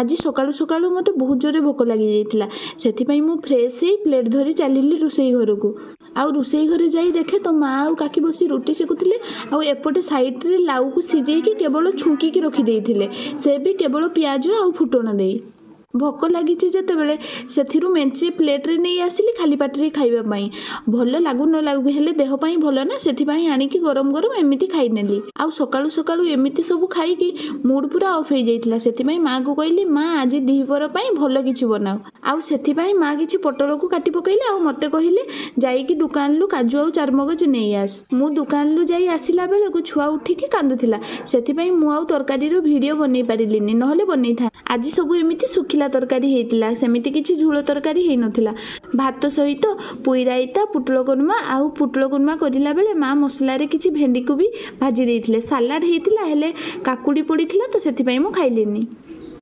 आज सकाळू सकाळू मते बहुत जोरे भोक लगी जाइतिला सेथिपई मु फ्रेश ही प्लेट धरी चलिली रुसई घर को आउ रुसई घरे जाई देखे तो माँ आउ काकी बसी रुटी सेकुथिले आउ एपटे साइड रे लाउ को सिजेकी केवल छुंकी की रखी देइथिले से भी केवल पियाज आउ फुटण देई भोक लगी जितेबले से मेचे प्लेट्रे नहीं आसिली खाली पाटी खाइबा पाई भल लागू न लागू हेले देह पाई भल ना से आनिकी गरम गरम एमती खाईनेली आउ सकाळू सकाळू एमती सब खाई मूड पूरा ऑफ हो जाइतिला सेथिपई माँ को कहली माँ आज दिहपर पाई भल किछि बनाओ आउ सेथिपई माँ किछि पटल को काटी पकईले आउ मते कहले जाइकी दुकान लु काजू आउ चारमगज नहीं आस मु दुकान लु जाई आसिला बेले को छुआ उठिकी कांदुथिला सेथिपई मु आउ तरकारी रो वीडियो बनै पारिलिनी नहले बनै था आज सब एमती सुखिला तरकारी हेतिला सेमिति किछि झुलो तरकारी हेइ नथिला भात सहित पुई रायता पुटल कुर्मा आउ पुटल कुर्मा करिला बेले माँ मसला रे किछि भेंडी को भी भाजी देइथिले सलाड हेतिला हेले काकुडी पड़ीथिला तो सेथिपई मु खाइलिनी।